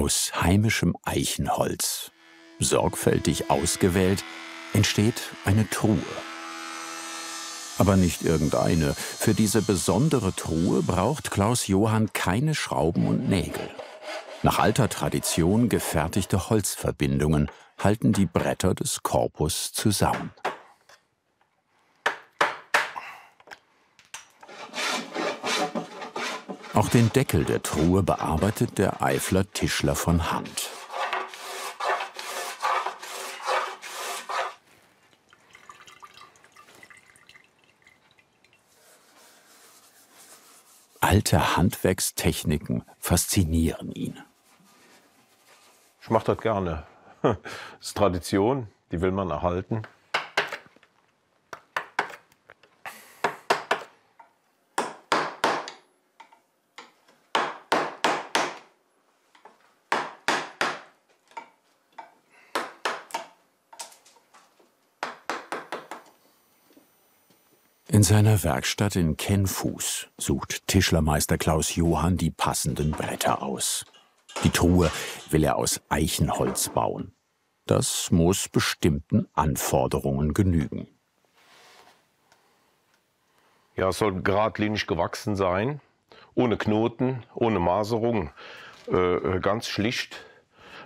Aus heimischem Eichenholz, sorgfältig ausgewählt, entsteht eine Truhe. Aber nicht irgendeine. Für diese besondere Truhe braucht Klaus Johann keine Schrauben und Nägel. Nach alter Tradition gefertigte Holzverbindungen halten die Bretter des Korpus zusammen. Auch den Deckel der Truhe bearbeitet der Eifler Tischler von Hand. Alte Handwerkstechniken faszinieren ihn. Ich mache das gerne. Das ist Tradition, die will man erhalten. In seiner Werkstatt in Kennfuß sucht Tischlermeister Klaus Johann die passenden Bretter aus. Die Truhe will er aus Eichenholz bauen. Das muss bestimmten Anforderungen genügen. Ja, es soll geradlinig gewachsen sein, ohne Knoten, ohne Maserung, ganz schlicht.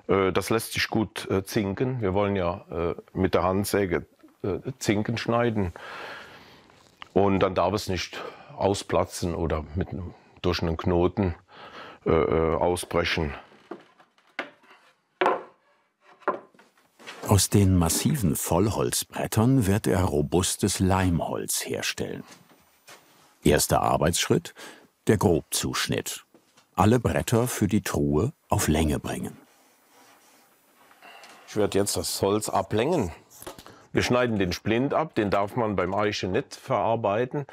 Das lässt sich gut zinken. Wir wollen ja mit der Handsäge Zinken schneiden. Und dann darf es nicht ausplatzen oder durch einen Knoten ausbrechen. Aus den massiven Vollholzbrettern wird er robustes Leimholz herstellen. Erster Arbeitsschritt: der Grobzuschnitt. Alle Bretter für die Truhe auf Länge bringen. Ich werde jetzt das Holz ablängen. Wir schneiden den Splint ab, den darf man beim Eichen nicht verarbeiten.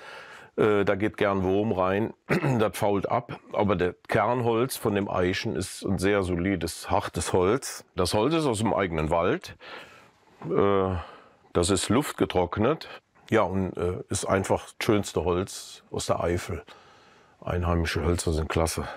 Da geht gern Wurm rein, das fault ab. Aber der Kernholz von dem Eichen ist ein sehr solides, hartes Holz. Das Holz ist aus dem eigenen Wald. Das ist luftgetrocknet. Ja, und ist einfach das schönste Holz aus der Eifel. Einheimische Hölzer sind klasse.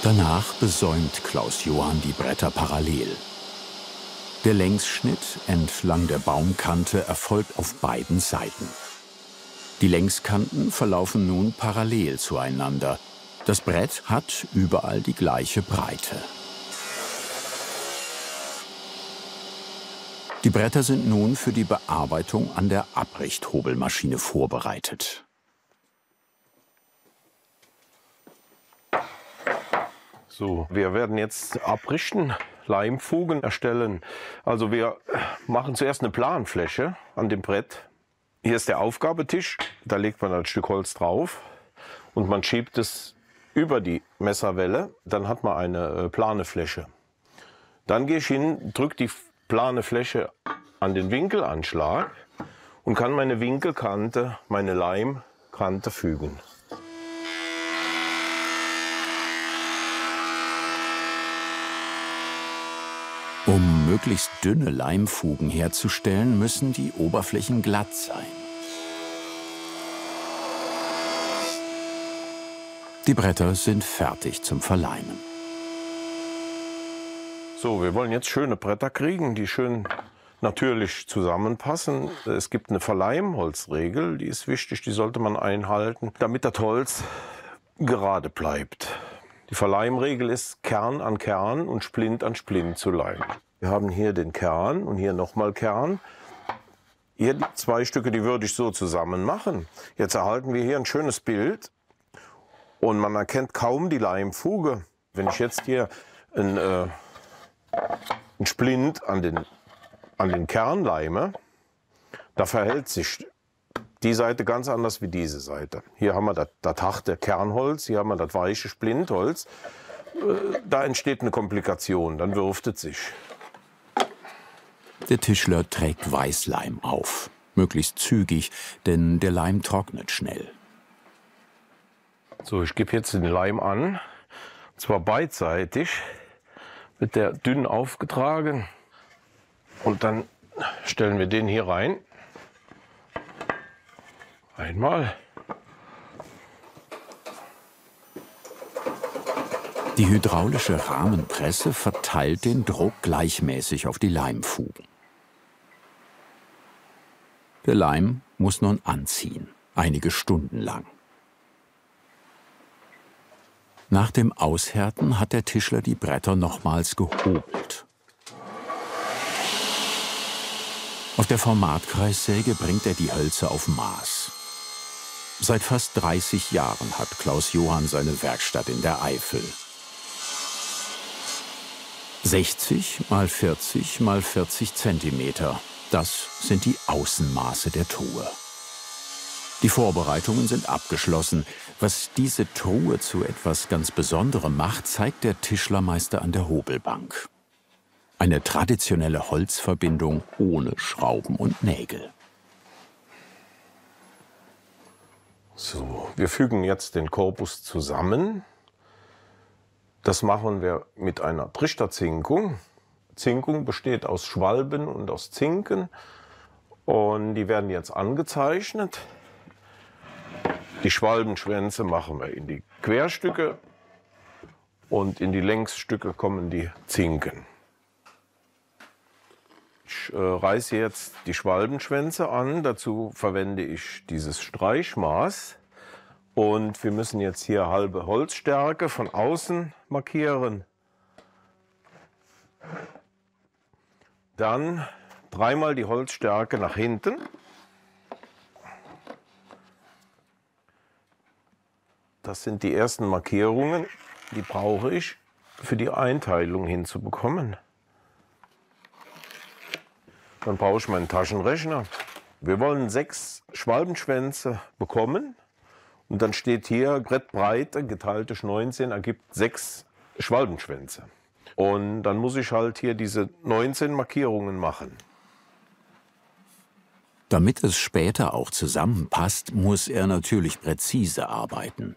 Danach besäumt Klaus Johann die Bretter parallel. Der Längsschnitt entlang der Baumkante erfolgt auf beiden Seiten. Die Längskanten verlaufen nun parallel zueinander. Das Brett hat überall die gleiche Breite. Die Bretter sind nun für die Bearbeitung an der Abrichthobelmaschine vorbereitet. So, wir werden jetzt abrichten, Leimfugen erstellen. Also wir machen zuerst eine Planfläche an dem Brett. Hier ist der Aufgabetisch, da legt man ein Stück Holz drauf und man schiebt es über die Messerwelle. Dann hat man eine plane Fläche. Dann gehe ich hin, drücke die plane Fläche an den Winkelanschlag und kann meine Winkelkante, meine Leimkante fügen. Um möglichst dünne Leimfugen herzustellen, müssen die Oberflächen glatt sein. Die Bretter sind fertig zum Verleimen. So, wir wollen jetzt schöne Bretter kriegen, die schön natürlich zusammenpassen. Es gibt eine Verleimholzregel, die ist wichtig, die sollte man einhalten, damit das Holz gerade bleibt. Die Verleimregel ist, Kern an Kern und Splint an Splint zu leimen. Wir haben hier den Kern und hier nochmal Kern. Hier die zwei Stücke, die würde ich so zusammen machen. Jetzt erhalten wir hier ein schönes Bild und man erkennt kaum die Leimfuge. Wenn ich jetzt hier ein Splint an den Kern leime, da verhält sich die Seite ganz anders wie diese Seite. Hier haben wir das harte Kernholz, hier haben wir das weiche Splintholz. Da entsteht eine Komplikation, dann wirft es sich. Der Tischler trägt Weißleim auf, möglichst zügig, denn der Leim trocknet schnell. So, ich gebe jetzt den Leim an, und zwar beidseitig, wird der dünn aufgetragen und dann stellen wir den hier rein. Einmal. Die hydraulische Rahmenpresse verteilt den Druck gleichmäßig auf die Leimfugen. Der Leim muss nun anziehen, einige Stunden lang. Nach dem Aushärten hat der Tischler die Bretter nochmals gehobelt. Auf der Formatkreissäge bringt er die Hölzer auf Maß. Seit fast 30 Jahren hat Klaus Johann seine Werkstatt in der Eifel. 60 mal 40 mal 40 Zentimeter, das sind die Außenmaße der Truhe. Die Vorbereitungen sind abgeschlossen. Was diese Truhe zu etwas ganz Besonderem macht, zeigt der Tischlermeister an der Hobelbank. Eine traditionelle Holzverbindung ohne Schrauben und Nägel. So, wir fügen jetzt den Korpus zusammen. Das machen wir mit einer Trichterzinkung. Zinkung besteht aus Schwalben und aus Zinken. Und die werden jetzt angezeichnet. Die Schwalbenschwänze machen wir in die Querstücke und in die Längsstücke kommen die Zinken. Ich reiße jetzt die Schwalbenschwänze an. Dazu verwende ich dieses Streichmaß. Und wir müssen jetzt hier halbe Holzstärke von außen markieren. Dann dreimal die Holzstärke nach hinten. Das sind die ersten Markierungen, die brauche ich für die Einteilung hinzubekommen. Dann brauche ich meinen Taschenrechner. Wir wollen 6 Schwalbenschwänze bekommen. Und dann steht hier, Brettbreite geteilt durch 19 ergibt 6 Schwalbenschwänze. Und dann muss ich halt hier diese 19 Markierungen machen. Damit es später auch zusammenpasst, muss er natürlich präzise arbeiten.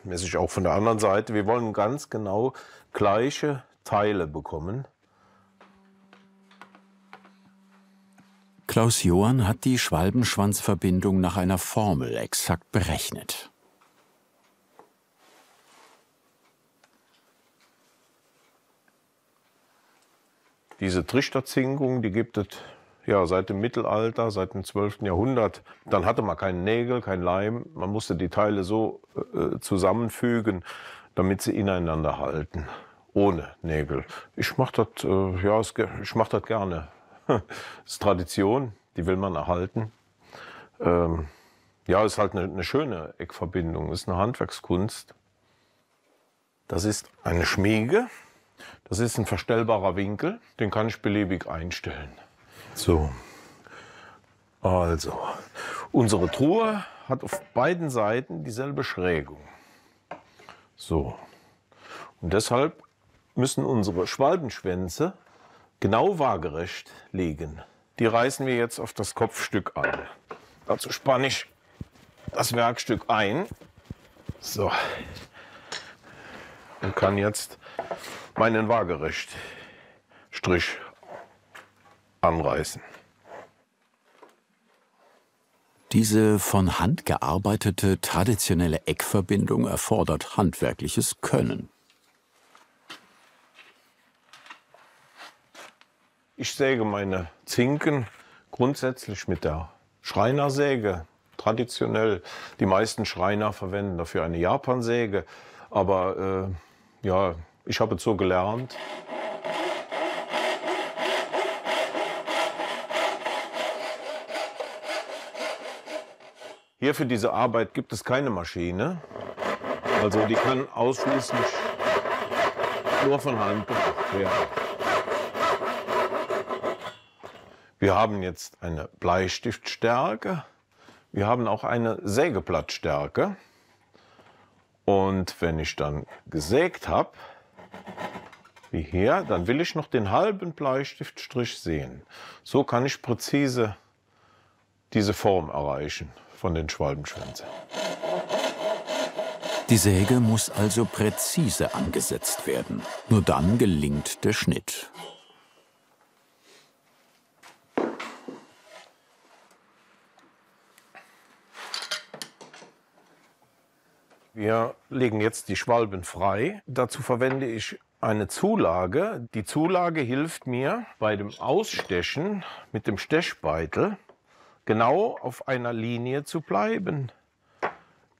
Messe ich auch von der anderen Seite. Wir wollen ganz genau gleiche Teile bekommen. Klaus Johann hat die Schwalbenschwanzverbindung nach einer Formel exakt berechnet. Diese Trichterzinkung, die gibt es ja seit dem Mittelalter, seit dem 12. Jahrhundert. Dann hatte man keine Nägel, kein Leim. Man musste die Teile so zusammenfügen, damit sie ineinander halten, ohne Nägel. Ich mache das gerne. Das ist Tradition, die will man erhalten. Ja, ist halt eine schöne Eckverbindung, ist eine Handwerkskunst. Das ist eine Schmiege, das ist ein verstellbarer Winkel, den kann ich beliebig einstellen. So, also, unsere Truhe hat auf beiden Seiten dieselbe Schrägung. So, und deshalb müssen unsere Schwalbenschwänze genau waagerecht liegen. Die reißen wir jetzt auf das Kopfstück an. Dazu spanne ich das Werkstück ein. So. Und kann jetzt meinen Waagerechtstrich anreißen. Diese von Hand gearbeitete traditionelle Eckverbindung erfordert handwerkliches Können. Ich säge meine Zinken grundsätzlich mit der Schreinersäge. Traditionell, die meisten Schreiner verwenden dafür eine Japansäge. Aber ja, ich habe es so gelernt. Hier für diese Arbeit gibt es keine Maschine. Also die kann ausschließlich nur von Hand gemacht werden. Wir haben jetzt eine Bleistiftstärke, wir haben auch eine Sägeblattstärke. Und wenn ich dann gesägt habe, wie hier, dann will ich noch den halben Bleistiftstrich sehen. So kann ich präzise diese Form erreichen von den Schwalbenschwänzen. Die Säge muss also präzise angesetzt werden. Nur dann gelingt der Schnitt. Wir legen jetzt die Schwalben frei. Dazu verwende ich eine Zulage. Die Zulage hilft mir bei dem Ausstechen mit dem Stechbeitel genau auf einer Linie zu bleiben,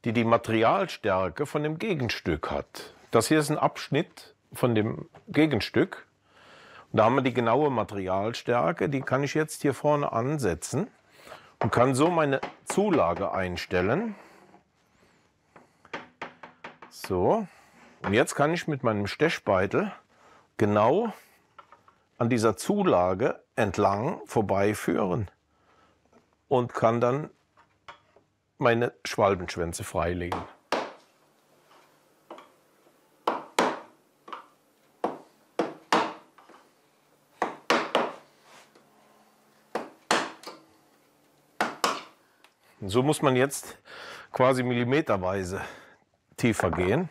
die die Materialstärke von dem Gegenstück hat. Das hier ist ein Abschnitt von dem Gegenstück. Und da haben wir die genaue Materialstärke, die kann ich jetzt hier vorne ansetzen und kann so meine Zulage einstellen. So, und jetzt kann ich mit meinem Stechbeitel genau an dieser Zulage entlang vorbeiführen und kann dann meine Schwalbenschwänze freilegen. Und so muss man jetzt quasi millimeterweise tiefer gehen.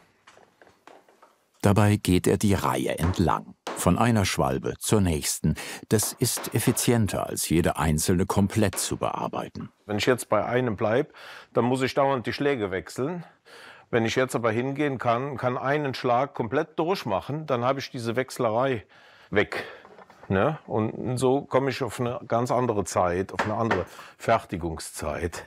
Dabei geht er die Reihe entlang, von einer Schwalbe zur nächsten. Das ist effizienter, als jede einzelne komplett zu bearbeiten. Wenn ich jetzt bei einem bleibe, dann muss ich dauernd die Schläge wechseln. Wenn ich jetzt aber hingehen kann einen Schlag komplett durchmachen, dann habe ich diese Wechslerei weg. Ne? Und so komme ich auf eine ganz andere Zeit, auf eine andere Fertigungszeit.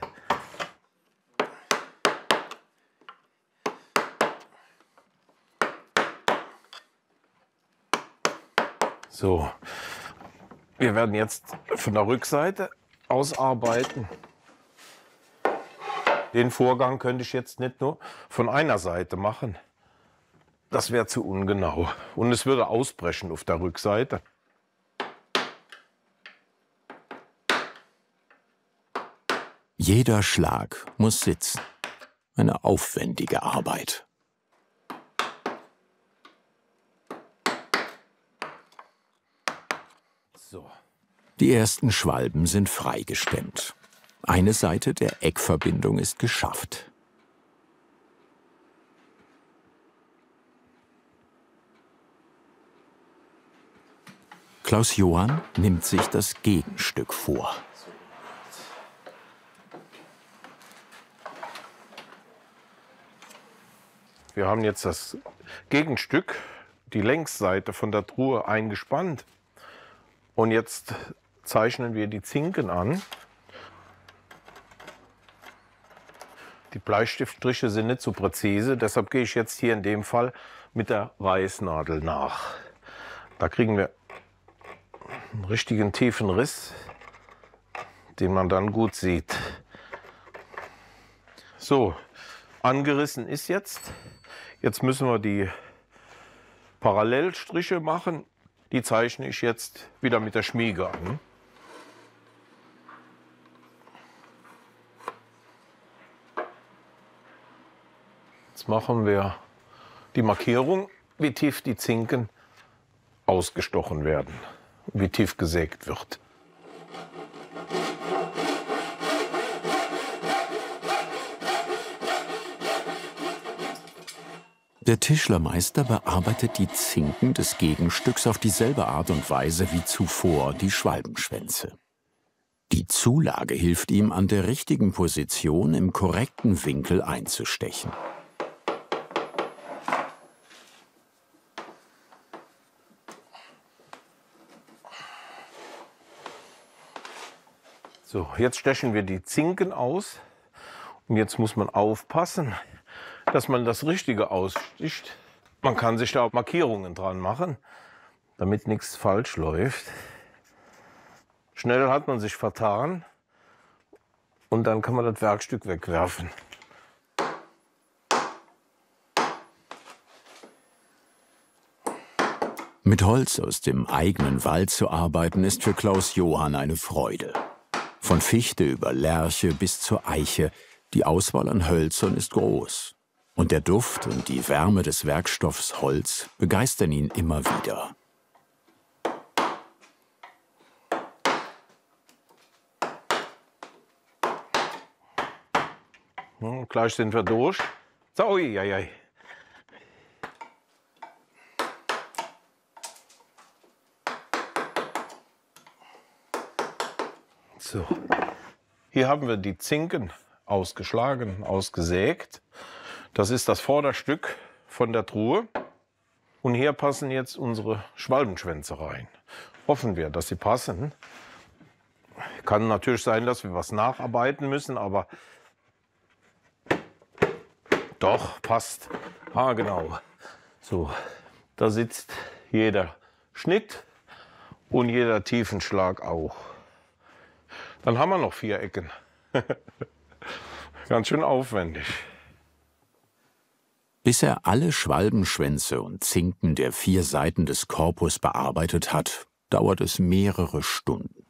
So, wir werden jetzt von der Rückseite ausarbeiten. Den Vorgang könnte ich jetzt nicht nur von einer Seite machen. Das wäre zu ungenau und es würde ausbrechen auf der Rückseite. Jeder Schlag muss sitzen. Eine aufwendige Arbeit. So. Die ersten Schwalben sind freigestemmt. Eine Seite der Eckverbindung ist geschafft. Klaus Johann nimmt sich das Gegenstück vor. Wir haben jetzt das Gegenstück, die Längsseite von der Truhe eingespannt. Und jetzt zeichnen wir die Zinken an. Die Bleistiftstriche sind nicht so präzise, deshalb gehe ich jetzt hier in dem Fall mit der Reißnadel nach. Da kriegen wir einen richtigen tiefen Riss, den man dann gut sieht. So, angerissen ist jetzt. Jetzt müssen wir die Parallelstriche machen. Die zeichne ich jetzt wieder mit der Schmiege an. Jetzt machen wir die Markierung, wie tief die Zinken ausgestochen werden, wie tief gesägt wird. Der Tischlermeister bearbeitet die Zinken des Gegenstücks auf dieselbe Art und Weise wie zuvor die Schwalbenschwänze. Die Zulage hilft ihm, an der richtigen Position im korrekten Winkel einzustechen. So, jetzt stechen wir die Zinken aus und jetzt muss man aufpassen, dass man das Richtige aussticht. Man kann sich da auch Markierungen dran machen, damit nichts falsch läuft. Schnell hat man sich vertan und dann kann man das Werkstück wegwerfen. Mit Holz aus dem eigenen Wald zu arbeiten, ist für Klaus Johann eine Freude. Von Fichte über Lärche bis zur Eiche, die Auswahl an Hölzern ist groß. Und der Duft und die Wärme des Werkstoffs Holz begeistern ihn immer wieder. Gleich sind wir durch. So, ui, ui, ui. So. Hier haben wir die Zinken ausgeschlagen, ausgesägt. Das ist das Vorderstück von der Truhe. Und hier passen jetzt unsere Schwalbenschwänze rein. Hoffen wir, dass sie passen. Kann natürlich sein, dass wir was nacharbeiten müssen, aber doch, passt. Ah, genau. So, da sitzt jeder Schnitt und jeder Tiefenschlag auch. Dann haben wir noch 4 Ecken. Ganz schön aufwendig. Bis er alle Schwalbenschwänze und Zinken der 4 Seiten des Korpus bearbeitet hat, dauert es mehrere Stunden.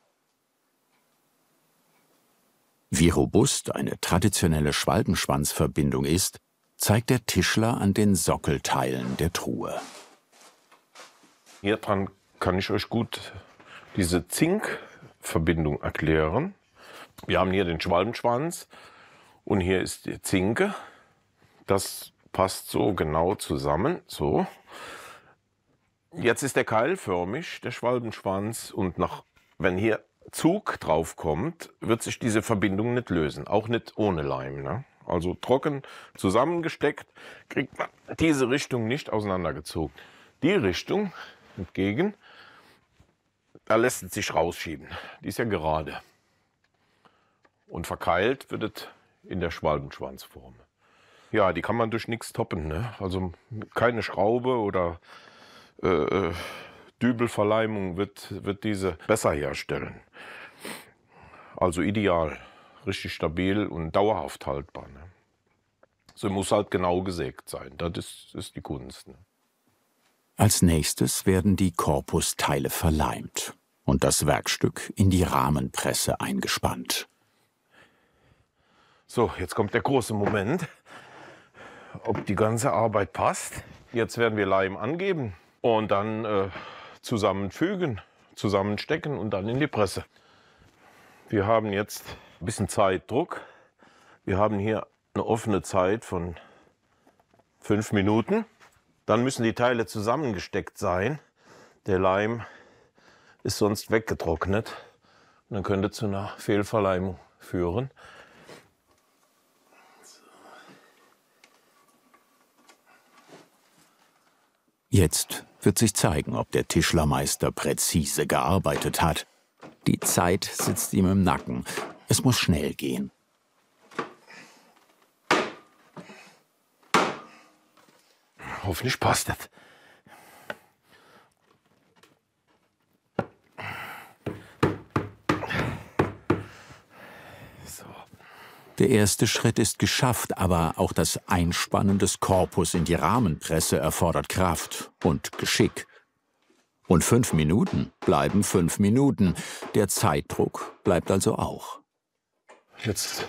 Wie robust eine traditionelle Schwalbenschwanzverbindung ist, zeigt der Tischler an den Sockelteilen der Truhe. Hier dran kann ich euch gut diese Zinkverbindung erklären. Wir haben hier den Schwalbenschwanz und hier ist die Zinke. Das passt so genau zusammen. So. Jetzt ist der keilförmig, der Schwalbenschwanz, und wenn hier Zug drauf kommt, wird sich diese Verbindung nicht lösen, auch nicht ohne Leim. Ne? Also trocken zusammengesteckt, kriegt man diese Richtung nicht auseinandergezogen. Die Richtung entgegen, da lässt es sich rausschieben. Die ist ja gerade. Und verkeilt wird es in der Schwalbenschwanzform. Ja, die kann man durch nichts toppen. Ne? Also keine Schraube oder Dübelverleimung wird diese besser herstellen. Also ideal, richtig stabil und dauerhaft haltbar. Ne? So muss halt genau gesägt sein. Das ist die Kunst. Ne? Als nächstes werden die Korpusteile verleimt und das Werkstück in die Rahmenpresse eingespannt. So, jetzt kommt der große Moment, ob die ganze Arbeit passt. Jetzt werden wir Leim angeben und dann zusammenfügen, zusammenstecken und dann in die Presse. Wir haben jetzt ein bisschen Zeitdruck. Wir haben hier eine offene Zeit von 5 Minuten. Dann müssen die Teile zusammengesteckt sein. Der Leim ist sonst weggetrocknet und dann könnte zu einer Fehlverleimung führen. Jetzt wird sich zeigen, ob der Tischlermeister präzise gearbeitet hat. Die Zeit sitzt ihm im Nacken. Es muss schnell gehen. Hoffentlich passt das. So. Der erste Schritt ist geschafft, aber auch das Einspannen des Korpus in die Rahmenpresse erfordert Kraft und Geschick. Und 5 Minuten bleiben 5 Minuten. Der Zeitdruck bleibt also auch. Jetzt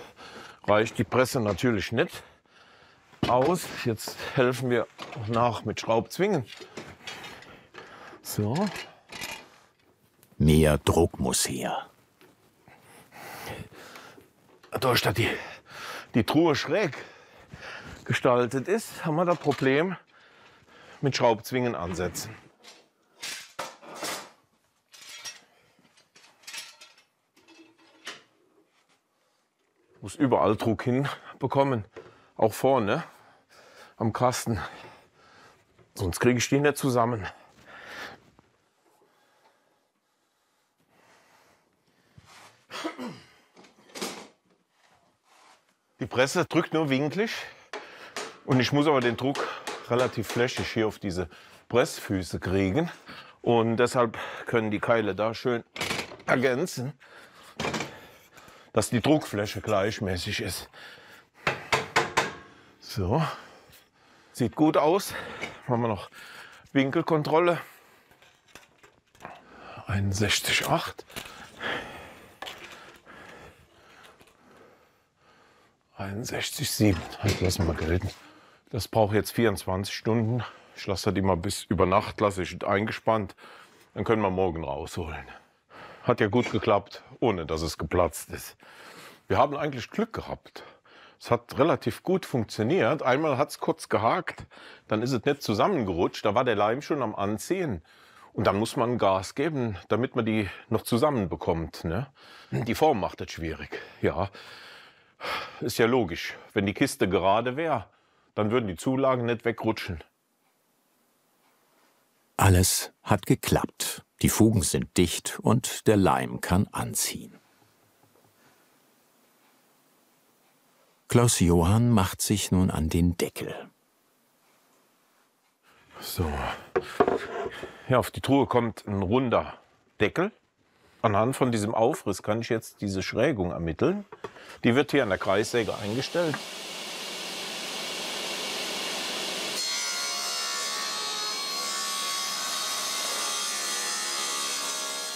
reicht die Presse natürlich nicht aus. Jetzt helfen wir nach mit Schraubzwingen. So. Mehr Druck muss her. Dadurch, dass die Truhe schräg gestaltet ist, haben wir das Problem mit Schraubzwingen ansetzen. Muss überall Druck hinbekommen, auch vorne am Kasten. Sonst kriege ich die nicht zusammen. Die Presse drückt nur winklig und ich muss aber den Druck relativ flächig hier auf diese Pressfüße kriegen. Und deshalb können die Keile da schön ergänzen, dass die Druckfläche gleichmäßig ist. So, sieht gut aus. Machen wir noch Winkelkontrolle. 61,8. 61,7. Das lassen wir gelten. Das braucht jetzt 24 Stunden. Ich lasse das immer bis über Nacht, lasse ich eingespannt. Dann können wir morgen rausholen. Hat ja gut geklappt, ohne dass es geplatzt ist. Wir haben eigentlich Glück gehabt. Es hat relativ gut funktioniert. Einmal hat es kurz gehakt, dann ist es nicht zusammengerutscht. Da war der Leim schon am Anziehen. Und dann muss man Gas geben, damit man die noch zusammenbekommt. Ne? Die Form macht es schwierig. Ja, ist ja logisch. Wenn die Kiste gerade wäre, Dann würden die Zulagen nicht wegrutschen. Alles hat geklappt. Die Fugen sind dicht und der Leim kann anziehen. Klaus Johann macht sich nun an den Deckel. So. Ja, auf die Truhe kommt ein runder Deckel. Anhand von diesem Aufriss kann ich jetzt diese Schrägung ermitteln. Die wird hier an der Kreissäge eingestellt.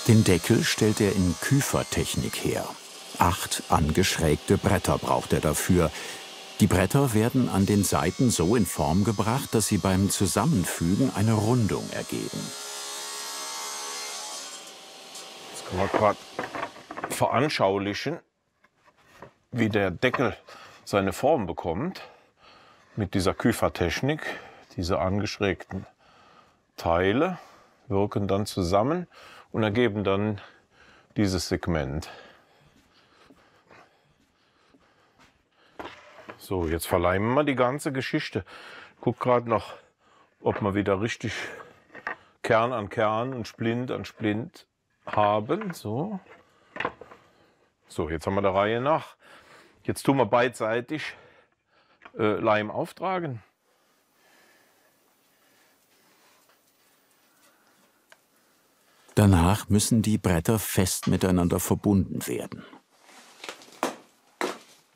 Den Deckel stellt er in Küfertechnik her. 8 angeschrägte Bretter braucht er dafür. Die Bretter werden an den Seiten so in Form gebracht, dass sie beim Zusammenfügen eine Rundung ergeben. Jetzt können wir gerade veranschaulichen, wie der Deckel seine Form bekommt. Mit dieser Küfertechnik. Diese angeschrägten Teile wirken dann zusammen und ergeben dann dieses Segment. So, jetzt verleimen wir die ganze Geschichte. Guck gerade noch, ob wir wieder richtig Kern an Kern und Splint an Splint haben. So, jetzt haben wir der Reihe nach. Jetzt tun wir beidseitig Leim auftragen. Danach müssen die Bretter fest miteinander verbunden werden.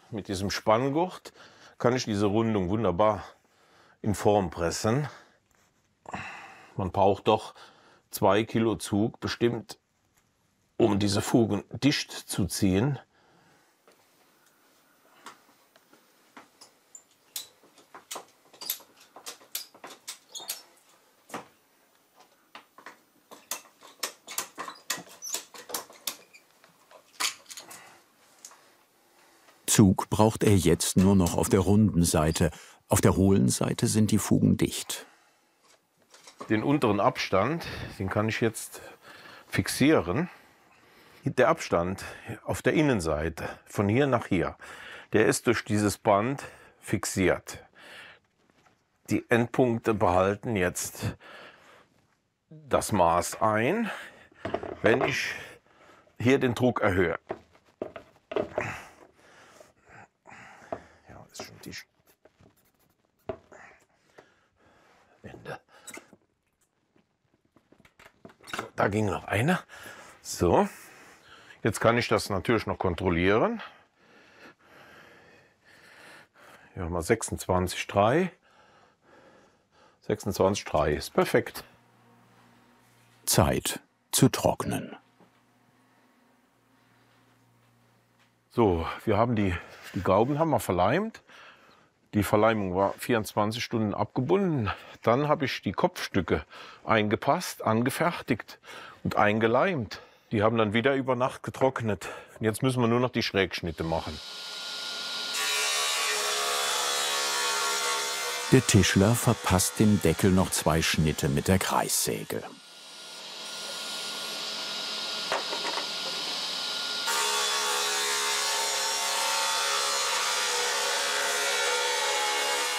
Mit diesem Spanngurt kann ich diese Rundung wunderbar in Form pressen. Man braucht doch 2 Kilo Zug bestimmt, um diese Fugen dicht zu ziehen. Zug braucht er jetzt nur noch auf der runden Seite. Auf der hohlen Seite sind die Fugen dicht. Den unteren Abstand, den kann ich jetzt fixieren. Der Abstand auf der Innenseite, von hier nach hier, der ist durch dieses Band fixiert. Die Endpunkte behalten jetzt das Maß ein, wenn ich hier den Druck erhöhe. Ja, ist schon die Ende. So, da ging noch einer. So, jetzt kann ich das natürlich noch kontrollieren. Hier haben wir 26,3. 26,3 ist perfekt. Zeit zu trocknen. So, wir haben die Gauben haben wir verleimt. Die Verleimung war 24 Stunden abgebunden. Dann habe ich die Kopfstücke eingepasst, angefertigt und eingeleimt. Die haben dann wieder über Nacht getrocknet. Und jetzt müssen wir nur noch die Schrägschnitte machen. Der Tischler verpasst dem Deckel noch 2 Schnitte mit der Kreissäge.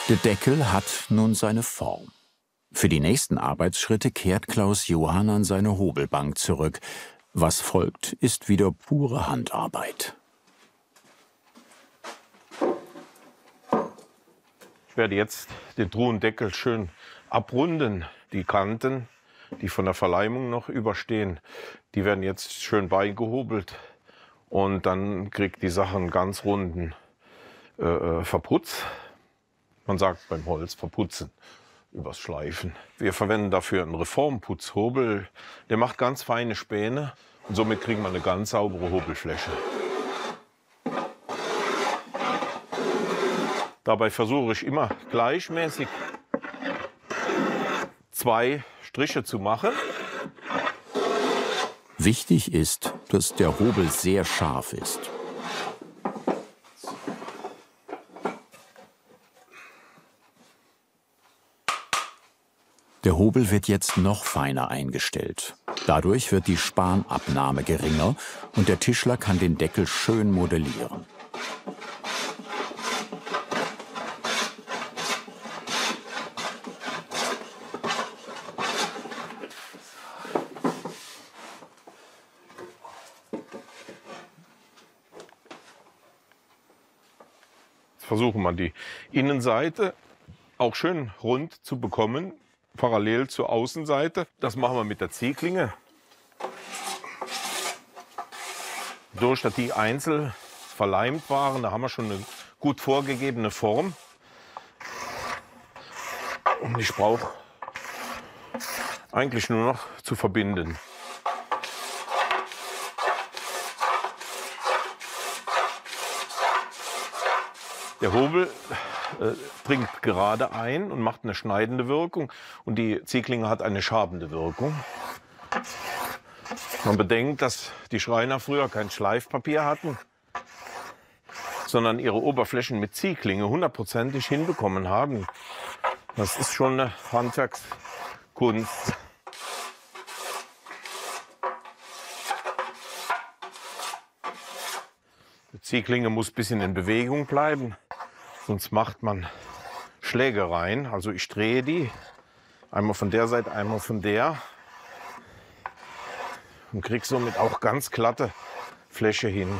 Der Deckel hat nun seine Form. Für die nächsten Arbeitsschritte kehrt Klaus Johann an seine Hobelbank zurück. Was folgt, ist wieder pure Handarbeit. Ich werde jetzt den Truhendeckel schön abrunden. Die Kanten, die von der Verleimung noch überstehen, die werden jetzt schön beigehobelt. Und dann kriegt die Sache einen ganz runden Verputz. Man sagt beim Holz verputzen, übers Schleifen. Wir verwenden dafür einen Reformputzhobel. Der macht ganz feine Späne und somit kriegen wir eine ganz saubere Hobelfläche. Dabei versuche ich immer gleichmäßig 2 Striche zu machen. Wichtig ist, dass der Hobel sehr scharf ist. Der Hobel wird jetzt noch feiner eingestellt. Dadurch wird die Spanabnahme geringer und der Tischler kann den Deckel schön modellieren. versuchen wir die Innenseite auch schön rund zu bekommen, parallel zur Außenseite. Das machen wir mit der Ziehklinge. Durch, dass die einzeln verleimt waren, da haben wir schon eine gut vorgegebene Form. Und ich brauche eigentlich nur noch zu verbinden. Der Hobel dringt gerade ein und macht eine schneidende Wirkung und die Ziehklinge hat eine schabende Wirkung. Man bedenkt, dass die Schreiner früher kein Schleifpapier hatten, sondern ihre Oberflächen mit Ziehklinge 100%ig hinbekommen haben. Das ist schon eine Handwerkskunst. Die Ziehklinge muss ein bisschen in Bewegung bleiben, sonst macht man Schlägereien. Also ich drehe die einmal von der Seite, einmal von der und kriege somit auch ganz glatte Fläche hin.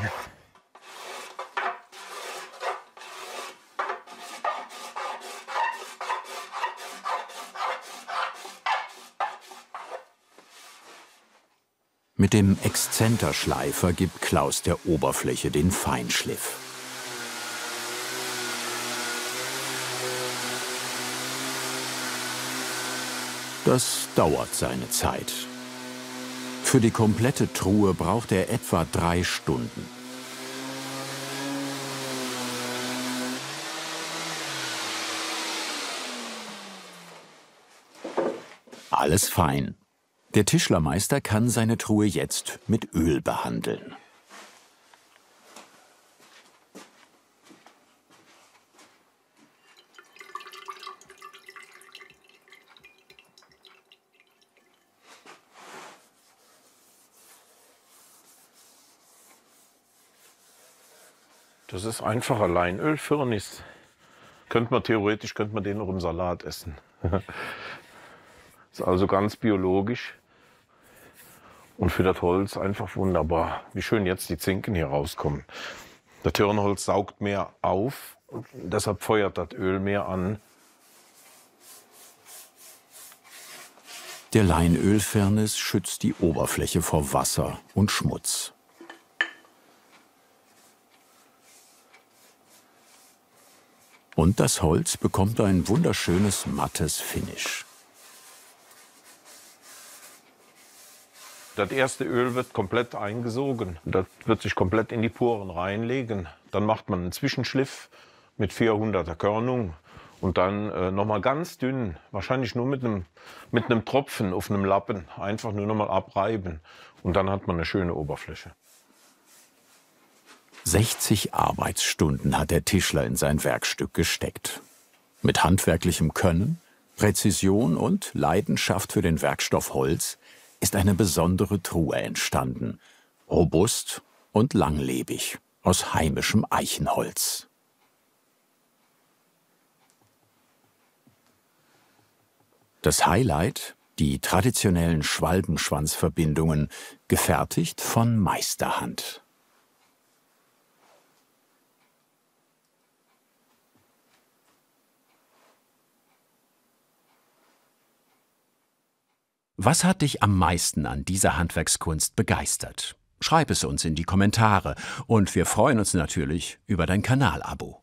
Mit dem Exzenterschleifer gibt Klaus der Oberfläche den Feinschliff. Das dauert seine Zeit. Für die komplette Truhe braucht er etwa 3 Stunden. Alles fein. Der Tischlermeister kann seine Truhe jetzt mit Öl behandeln. Das ist einfacher Leinölfirnis. Theoretisch könnte man den noch im Salat essen. Ist also ganz biologisch und für das Holz einfach wunderbar. Wie schön jetzt die Zinken hier rauskommen. Das Turnholz saugt mehr auf, und deshalb feuert das Öl mehr an. Der Leinölfirnis schützt die Oberfläche vor Wasser und Schmutz. Und das Holz bekommt ein wunderschönes mattes Finish. Das erste Öl wird komplett eingesogen. Das wird sich komplett in die Poren reinlegen. Dann macht man einen Zwischenschliff mit 400er Körnung und dann nochmal ganz dünn, wahrscheinlich nur mit einem Tropfen auf einem Lappen, einfach nur nochmal abreiben. Und dann hat man eine schöne Oberfläche. 60 Arbeitsstunden hat der Tischler in sein Werkstück gesteckt. Mit handwerklichem Können, Präzision und Leidenschaft für den Werkstoff Holz ist eine besondere Truhe entstanden. Robust und langlebig, aus heimischem Eichenholz. Das Highlight, die traditionellen Schwalbenschwanzverbindungen, gefertigt von Meisterhand. Was hat dich am meisten an dieser Handwerkskunst begeistert? Schreib es uns in die Kommentare und wir freuen uns natürlich über dein Kanalabo.